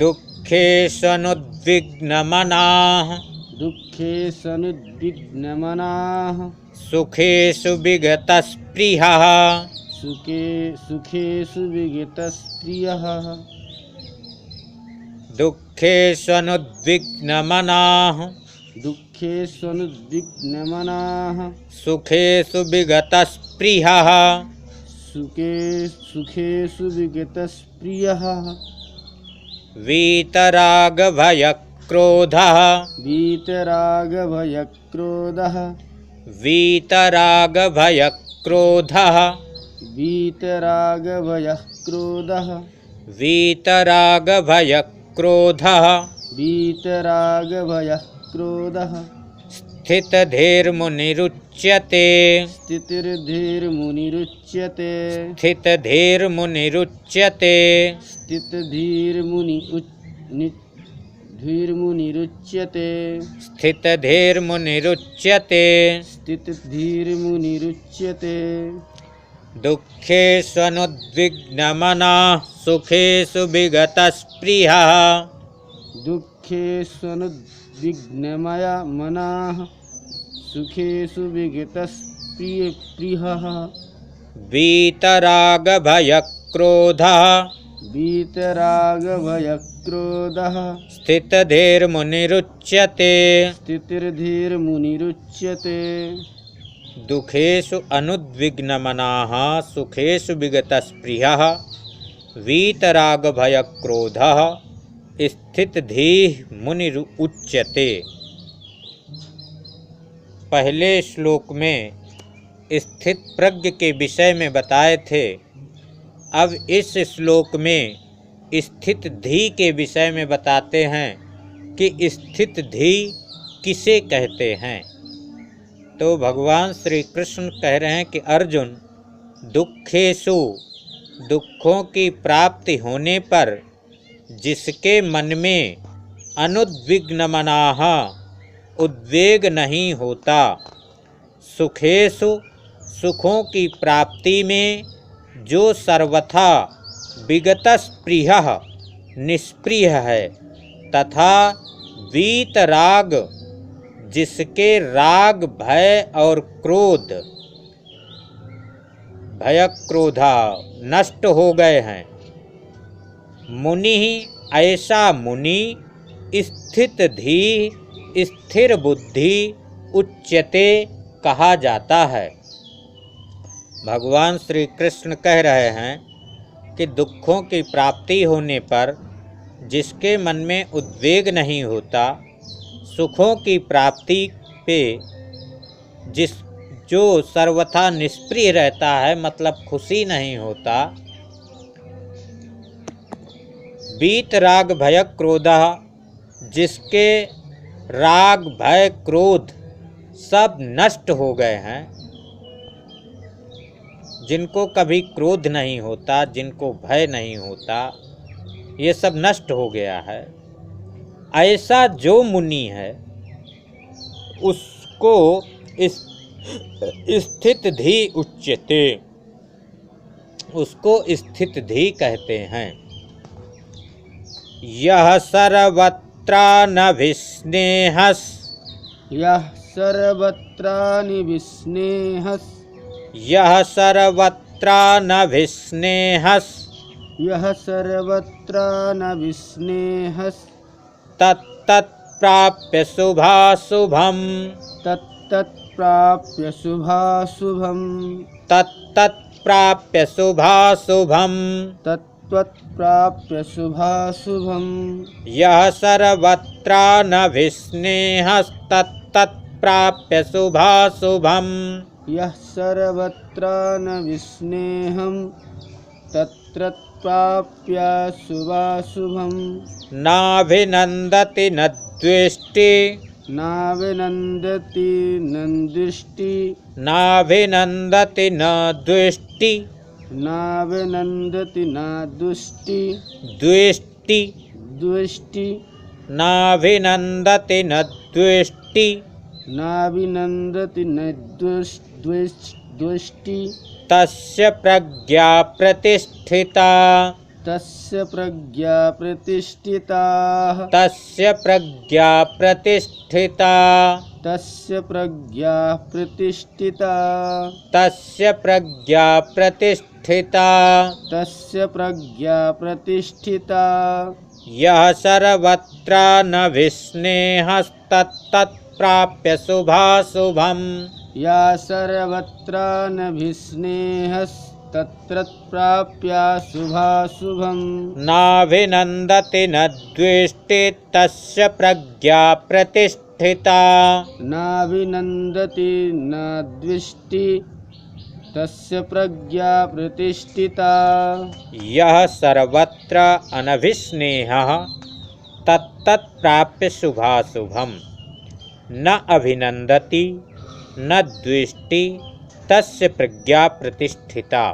दुःखेष्वनुद्विग्नमनाः दुःखेष्वनुद्विग्नमनाः सुखेषु विगतस्पृहः सुखेषु विगतस्पृहः दुःखेष्वनुद्विग्नमनाः दुःखेष्वनुद्विग्नमनाः सुखेषु विगतस्पृहः सुखेषु विगतस्पृहः वीतरागभयक्रोधः वीतरागभयक्रोधः वीतरागभयक्रोधः वीतरागभयक्रोधः वीतरागभयक्रोधः वीतरागभयक्रोधः स्थितधीर्मुनिरुच्यते स्थितिर्धीर्मुनिरुच्यते स्थितधीर्मुनिरुच्यते धीर्मुनिरुच्यते स्थितधीर्मुनिरुच्यते स्थितिर्धीर्मुनिरुच्यते दुःखेष्वनुद्विग्नमनाः सुखेषु विगतस्पृहः दुःखेष्वनुद्विग्नमया मनाः सुखेषु विगतस्पृहः वीतरागभयक्रोधः वीतरागभयक्रोधः स्थितधीर्मुनिरुच्यते स्थितिर्धीर्मुनिरुच्यते दुःखेषु अनुद्विग्नमनाः सुखेषु विगतस्पृहः वीतरागभयक्रोधः स्थितधीः मुनिरुच्यते। पहले श्लोक में स्थित प्रज्ञ के विषय में बताए थे। अब इस श्लोक में स्थित धी के विषय में बताते हैं कि स्थित धी किसे कहते हैं। तो भगवान श्री कृष्ण कह रहे हैं कि अर्जुन, दुःखेषु दुखों की प्राप्ति होने पर जिसके मन में अनुद्विग्नमनाः उद्वेग नहीं होता, सुखेषु सुखों की प्राप्ति में जो सर्वथा विगतस्पृहः निष्प्रिय है, तथा वीतराग जिसके राग भय और क्रोध भयक्रोधा नष्ट हो गए हैं। मुनि ऐसा मुनि स्थित धी स्थिर बुद्धि उच्यते कहा जाता है। भगवान श्री कृष्ण कह रहे हैं कि दुखों की प्राप्ति होने पर जिसके मन में उद्वेग नहीं होता, सुखों की प्राप्ति पे जो सर्वथा निष्प्रिय रहता है, मतलब खुशी नहीं होता, वीतराग भय क्रोधः जिसके राग भय क्रोध सब नष्ट हो गए हैं, जिनको कभी क्रोध नहीं होता, जिनको भय नहीं होता, ये सब नष्ट हो गया है, ऐसा जो मुनि है उसको स्थित धी उच्यते, उसको स्थित धी कहते हैं। यह सर्वत्रानभिस्नेहस् यः सर्वत्रानभिस्नेहस् यह सर्वत्रानभिस्नेहस् यः सर्वत्रानभिस्नेहस् तत्तत्प्राप्य शुभाशुभम् तत्तत्प्राप्य शुभाशुभम् तत्तत्प्राप्य शुभाशुभम् तत्त्वत्प्राप्य शुभाशुभम् यः सर्वत्रानभिस्नेहस्तत्तत्प्राप्य शुभाशुभम् यः सर्वत्रानभिस्नेहं तत्तत्प्राप्य शुभाशुभम् नाभिनन्दति न द्वेष्टि नाभिनन्दति न दृष्टि नाभिनन्दति न द्वेष्टि नाभिनन्दति न दुष्टि द्वेष्टि द्वेष्टि नाभिनन्दति न द्वेष्टि नाभिनन्दति न द्वेष्टि तस्य प्रज्ञा प्रतिष्ठिता तस्य प्रज्ञा प्रतिष्ठिता तस्य प्रज्ञा प्रतिष्ठिता तस्य प्रज्ञा प्रतिष्ठिता तस्य प्रज्ञा प्रतिष्ठिता तस्य प्रज्ञा प्रतिष्ठिता यः सर्वत्र न विस्नेहस्तत्तत्प्राप्य शुभाशुभम् या सर्वत्र नभिस्नेहस्तत्र प्राप्य शुभाशुभम् नाभिनन्दति न द्वेष्टि तस्य प्रज्ञा प्रतिष्ठिता नाभिनन्दति न द्विष्टि तस्य प्रज्ञा प्रतिष्ठिता यः सर्वत्र अनभिस्नेहः तत्तत्प्राप्य शुभाशुभम् न अभिनन्दति न द्वेष्टि तस्य प्रज्ञा प्रतिष्ठिता।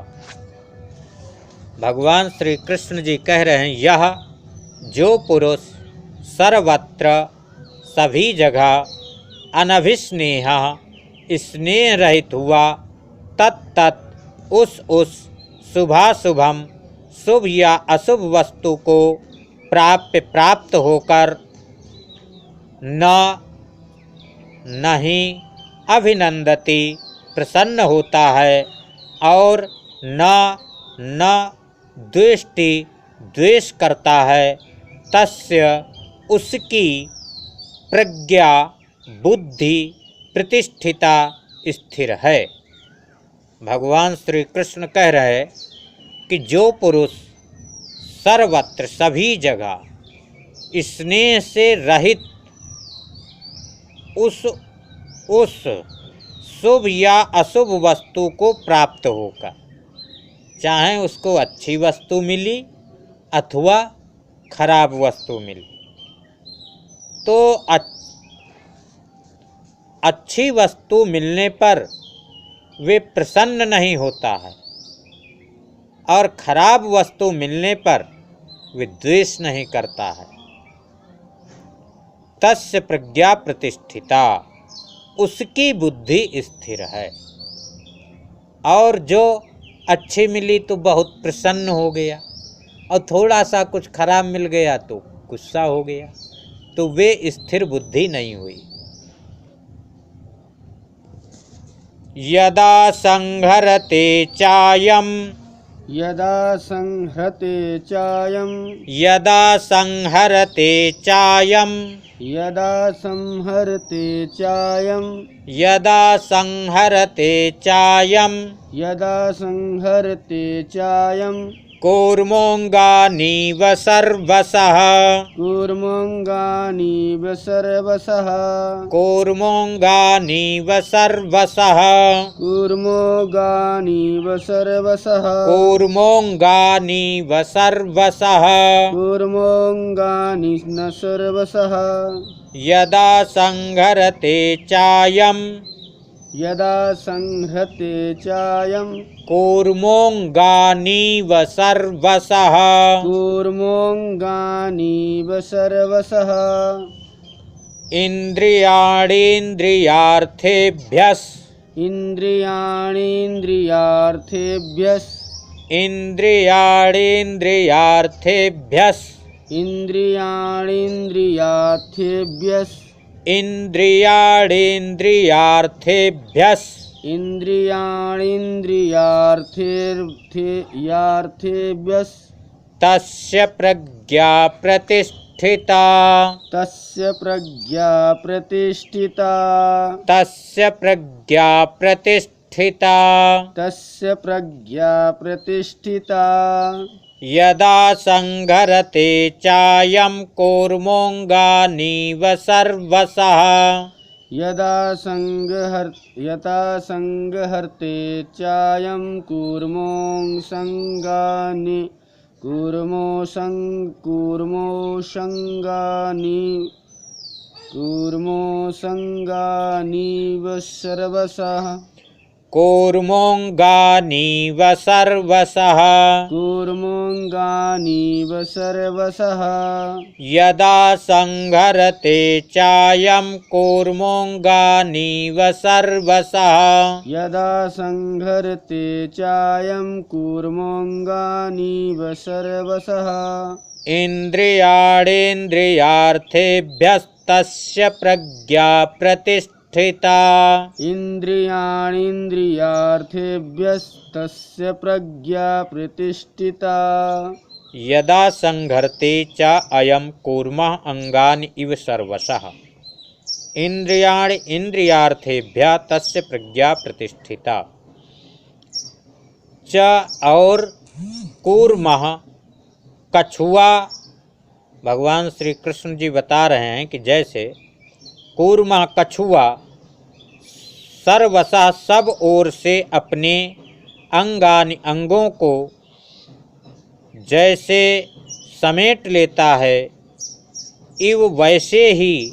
भगवान श्री कृष्ण जी कह रहे हैं, यह जो पुरुष सर्वत्र सभी जगह अनभिस्नेह स्नेह रहित हुआ तत्तत् उस शुभाशुभम शुभ या अशुभ वस्तु को प्राप्त होकर नहीं अभिनंदति प्रसन्न होता है और न द्वेष्टि द्वेष करता है तस्य उसकी प्रज्ञा बुद्धि प्रतिष्ठिता स्थिर है। भगवान श्री कृष्ण कह रहे कि जो पुरुष सर्वत्र सभी जगह स्नेह से रहित उस शुभ या अशुभ वस्तु को प्राप्त होकर, चाहे उसको अच्छी वस्तु मिली अथवा खराब वस्तु मिली, तो अच्छी वस्तु मिलने पर वे प्रसन्न नहीं होता है और खराब वस्तु मिलने पर वे द्वेष नहीं करता है। तस्य प्रज्ञा प्रतिष्ठिता, उसकी बुद्धि स्थिर है। और जो अच्छी मिली तो बहुत प्रसन्न हो गया और थोड़ा सा कुछ खराब मिल गया तो गुस्सा हो गया, तो वे स्थिर बुद्धि नहीं हुई। यदा संहरते चायम यदा संहरते चायम यदा संहरते चायम यदा संहरते चायम यदा संहरते चायम यदा संहरते चायम कूर्मोऽङ्गानीव सर्वशः कूर्मोऽङ्गानीव सर्वशः कूर्मोऽङ्गानीव सर्वशः कूर्मोऽङ्गानीव सर्वशः कूर्मोऽङ्गानीव सर्वशः कूर्मोऽङ्गानि न सर्वशः यदा संहरते चायम यदा संहरते चायम कूर्मोऽङ्गानीव सर्वशः कूर्मोऽङ्गानीव सर्वशः इन्द्रियाणीन्द्रियार्थेभ्यः इन्द्रियाणीन्द्रियार्थेभ्यः इन्द्रियाणीन्द्रियार्थेभ्यः इन्द्रियाणीन्द्रियार्थेभ्यः इन्द्रियाणीन्द्रियार्थेभ्यः इन्द्रियाणीन्द्रियार्थेभ्यः तस्य प्रज्ञा प्रतिष्ठिता तस्य प्रज्ञा प्रतिष्ठिता तस्य प्रज्ञा प्रतिष्ठिता तस्य प्रज्ञा प्रतिष्ठिता यदा संहरते चायं कूर्मोऽङ्गानीव सर्वशः यदा संहरते चायं कूर्मोऽङ्गानि कूर्मोऽङ्गानीव सर्वशः कूर्मोऽङ्गानीव सर्वशः कूर्मोऽङ्गानीव सर्वशः यदा संहरते चायं कूर्मोऽङ्गानीव सर्वशः यदा संहरते चायं कूर्मोऽङ्गानीव सर्वशः इन्द्रियाणीन्द्रियार्थेभ्यस्तस्य प्रज्ञा प्रतिष्ठिता इन्द्रियाणीन्द्रियार्थेभ्यस्तस्य प्रज्ञा प्रतिष्ठिता यदा संहरते च अयं कूर्मः अंगानि इव सर्वशः इंद्रियाणि इंद्रियार्थेभ्यः तस्य प्रज्ञा प्रतिष्ठिता च और कूर्मः कछुआ। भगवान श्री कृष्ण जी बता रहे हैं कि जैसे कूर्मः कछुआ सर्वशः सब ओर से अपने अंगानि अंगों को जैसे समेट लेता है, इव वैसे ही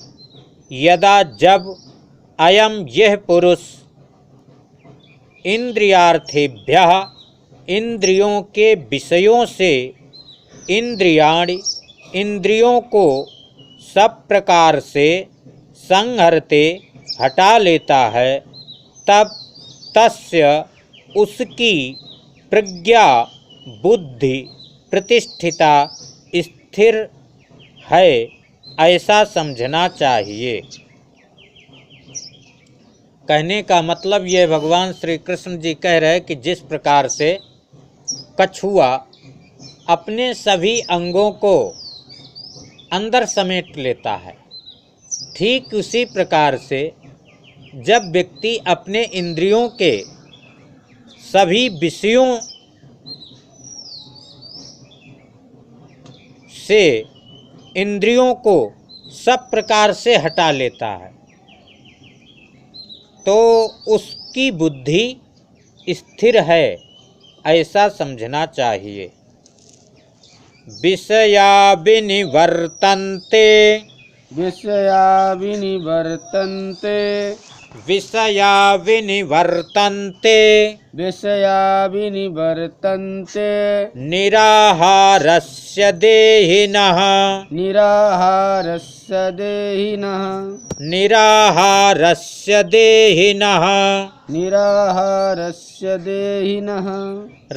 यदा जब अयम यह पुरुष इंद्रियार्थेभ्यः इंद्रियों के विषयों से इंद्रियाणि इंद्रियों को सब प्रकार से संहरते हटा लेता है, तब तस्य उसकी प्रज्ञा बुद्धि प्रतिष्ठिता स्थिर है, ऐसा समझना चाहिए। कहने का मतलब ये भगवान श्री कृष्ण जी कह रहे हैं कि जिस प्रकार से कछुआ अपने सभी अंगों को अंदर समेट लेता है, ठीक उसी प्रकार से जब व्यक्ति अपने इंद्रियों के सभी विषयों से इंद्रियों को सब प्रकार से हटा लेता है, तो उसकी बुद्धि स्थिर है, ऐसा समझना चाहिए। विषया विनिवर्तन्ते विषया विनिवर्तन्ते विषया विनिवर्तन्ते विषया विनिवर्तन्ते निराहारस्य देहिनः निराहारस्य देहिनः निराहारस्य देहिनः निराहारस्य देहिनः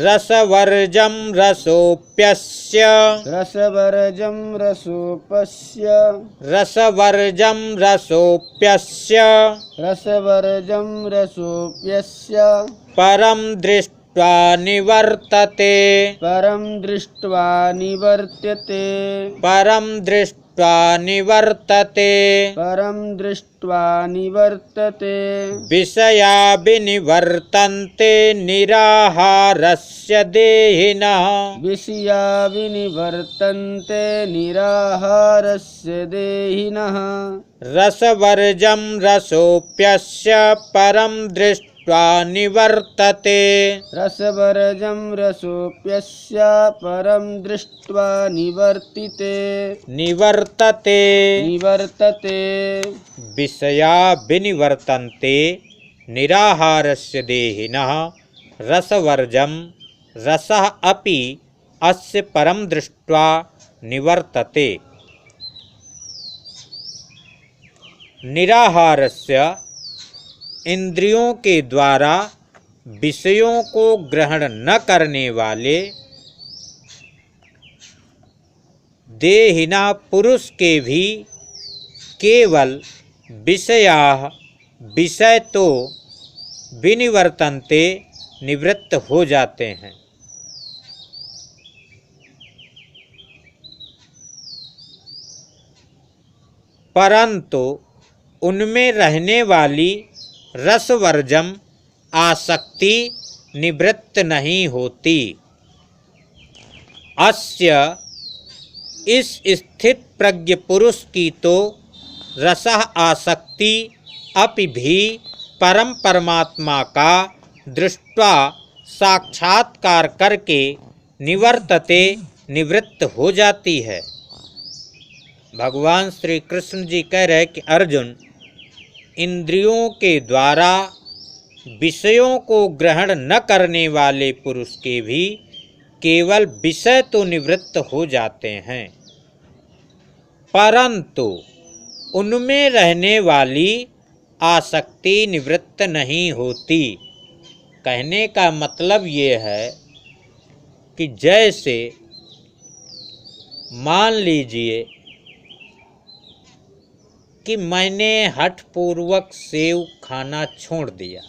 रसवर्जं रसोप्यस्य रसवर्जं रसोपस्य रसवर्जं रसोप्यस्य रसवर्जं रसोप्यस्य परं दृष्ट्वा निवर्तते परं दृष्ट्वा निवर्त्यते परं दृष्ट्वा निवर्तते परं दृष्ट्वा निवर्तते विषया विनिवर्तन्ते निराहारस्य देहिनः विषया विनिवर्तन्ते निराहारस्य देहिनः रसवर्जं रसोप्यस्य परं दृष्ट्वा निवर्तते रसवर्जं रसोप्यस्य परं दृष्ट्वा निवर्तते निवर्तते विषया विनिवर्तन्ते निराहारस्य देहिनः रसवर्जं रसः अपि अस्य परं दृष्ट्वा निवर्तते। निराहारस्य इंद्रियों के द्वारा विषयों को ग्रहण न करने वाले देहिना पुरुष के भी केवल विषया विषय तो विनिवर्तन्ते निवृत्त हो जाते हैं, परंतु उनमें रहने वाली रसवर्जम आसक्ति निवृत्त नहीं होती। अस्य इस स्थित प्रज्ञ पुरुष की तो रसः आसक्ति अपि भी परम परमात्मा का दृष्टवा साक्षात्कार करके निवर्तते निवृत्त हो जाती है। भगवान श्री कृष्ण जी कह रहे कि अर्जुन, इंद्रियों के द्वारा विषयों को ग्रहण न करने वाले पुरुष के भी केवल विषय तो निवृत्त हो जाते हैं, परंतु उनमें रहने वाली आसक्ति निवृत्त नहीं होती। कहने का मतलब ये है कि जैसे मान लीजिए कि मैंने हठपूर्वक सेव खाना छोड़ दिया,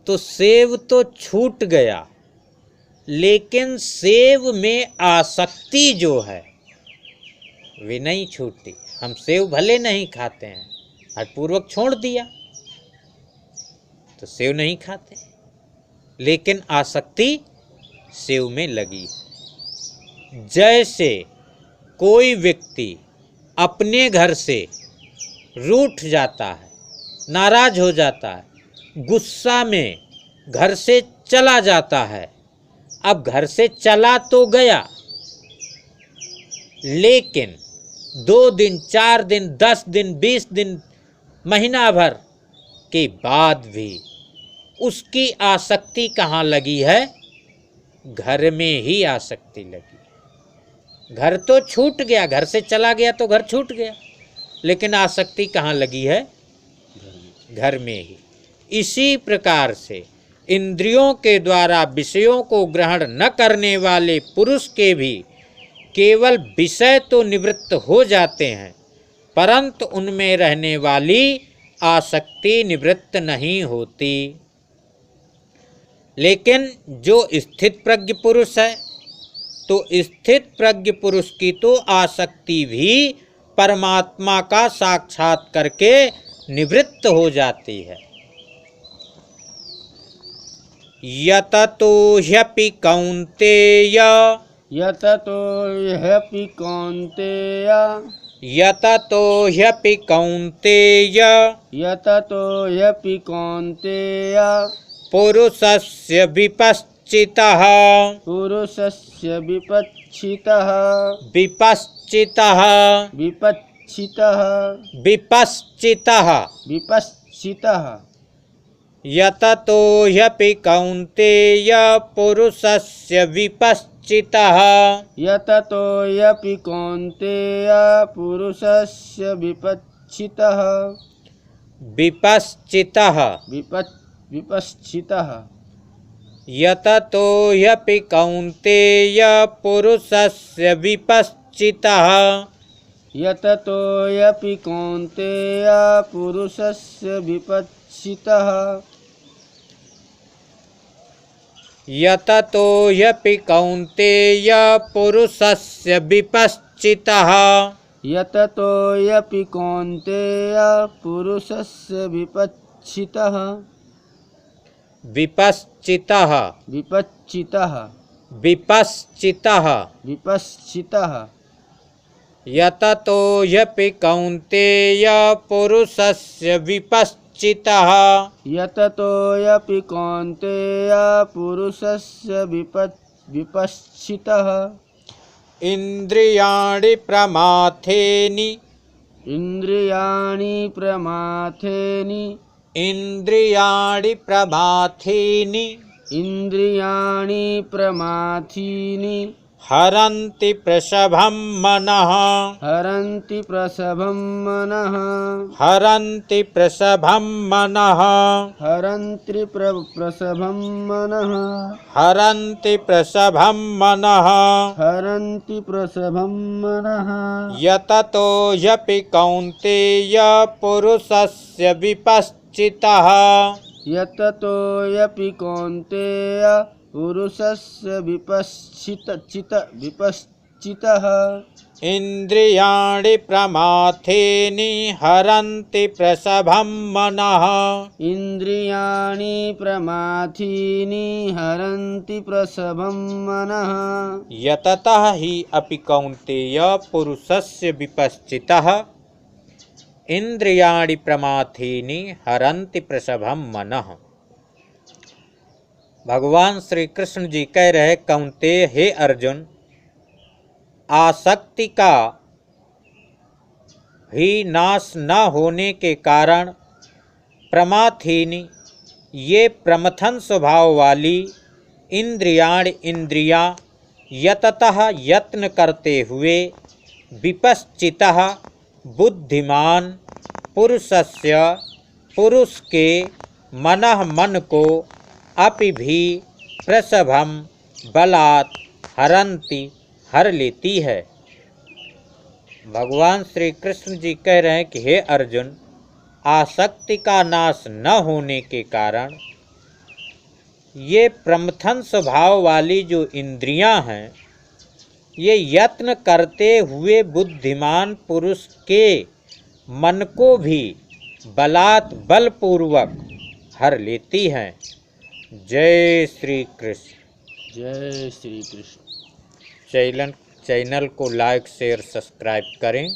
तो सेव तो छूट गया, लेकिन सेव में आसक्ति जो है वे नहीं छूटती। हम सेव भले नहीं खाते हैं, हठपूर्वक छोड़ दिया तो सेव नहीं खाते, लेकिन आसक्ति सेव में लगी। जैसे कोई व्यक्ति अपने घर से रूठ जाता है, नाराज हो जाता है, गुस्सा में घर से चला जाता है। अब घर से चला तो गया, लेकिन 2 दिन, 4 दिन, 10 दिन, 20 दिन, महीना भर के बाद भी उसकी आसक्ति कहाँ लगी है? घर में ही आसक्ति लगी। घर तो छूट गया, घर से चला गया तो घर छूट गया, लेकिन आसक्ति कहाँ लगी है? घर में ही। इसी प्रकार से इंद्रियों के द्वारा विषयों को ग्रहण न करने वाले पुरुष के भी केवल विषय तो निवृत्त हो जाते हैं, परंतु उनमें रहने वाली आसक्ति निवृत्त नहीं होती। लेकिन जो स्थित प्रज्ञ पुरुष है, तो स्थित प्रज्ञ पुरुष की तो आसक्ति भी परमात्मा का साक्षात करके निवृत्त हो जाती है। यततो ह्यपि कौन्तेय, यततो ह्यपि कौन्तेय, यततो ह्यपि कौन्तेय, यततो ह्यपि कौन्तेय, पुरुषस्य विपश्चितः, पुरुषस्य विपच्छितः, विपश्चितः, विपच्छितः, विपश्चितः, विपच्छितः, यततो ह्यपि कौन्तेय पुरुषस्य विपश्चितः, यततो ह्यपि कौन्तेय, पुरुषस्य विपच्छितः, विपश्चितः, विपच्छितः, यततो ह्यपि कौन्तेय पुरुषस्य विपश्चितः, यततो ह्यपि कौन्तेय, पुरुषस्य विपच्छितः, यततो ह्यपि कौन्तेय पुरुषस्य विपश्चितः, यततो ह्यपि कौन्तेय, पुरुषस्य विपच्छितः, विपश्चितः, विपच्छितः, विपश्चितः, विपच्छितः, यततो ह्यपि कौन्तेय पुरुषस्य विपश्चितः, यततो ह्यपि कौन्तेय, पुरुषस्य विपच्छितः, इन्द्रियाणि प्रमाथेनि, इन्द्रियाणि प्रमाथेनि, इन्द्रियाणि प्रमाथीनि, इन्द्रियाणि प्रमाथीनि, हरन्ति प्रसभं मनः, हरन्ति प्रसभं मनः, हरन्ति प्रसभं मनः, हरन्ति प्रसभं मनः, हरन्ति प्रसभं मनः, हरन्ति प्रसभं मनः, यततो ह्यपि कौन्तेय पुरुषस्य विपश्चितः, यततो ह्यपि कौन्तेय, पुरुषस्य विपश्चितः, इन्द्रियाणि प्रमाथेनि हरन्ति प्रसभं मनः, इन्द्रियाणि प्रमाथीनि, हरन्ति प्रसभं मनः, यततः हि अपि कौन्तेय पुरुषस्य विपश्चितः, इंद्रियाणि प्रमाथीनि हरन्ति प्रसभं मनः। भगवान श्री कृष्ण जी कह रहे, कौन्तेय हे अर्जुन, आसक्ति का ही नाश न होने के कारण प्रमाथीनि, ये प्रमथन स्वभाव वाली इंद्रियां यततः यत्न करते हुए विपश्चितः बुद्धिमान पुरुषस्य पुरुष के मनः मन को अपि भी प्रसभम बलात् हरंती हर लेती है। भगवान श्री कृष्ण जी कह रहे हैं कि हे अर्जुन, आसक्ति का नाश न होने के कारण ये प्रमथन स्वभाव वाली जो इंद्रियां हैं, ये यत्न करते हुए बुद्धिमान पुरुष के मन को भी बलात् बलपूर्वक हर लेती हैं। जय श्री कृष्ण। जय श्री कृष्ण। चैनल को लाइक शेयर सब्सक्राइब करें।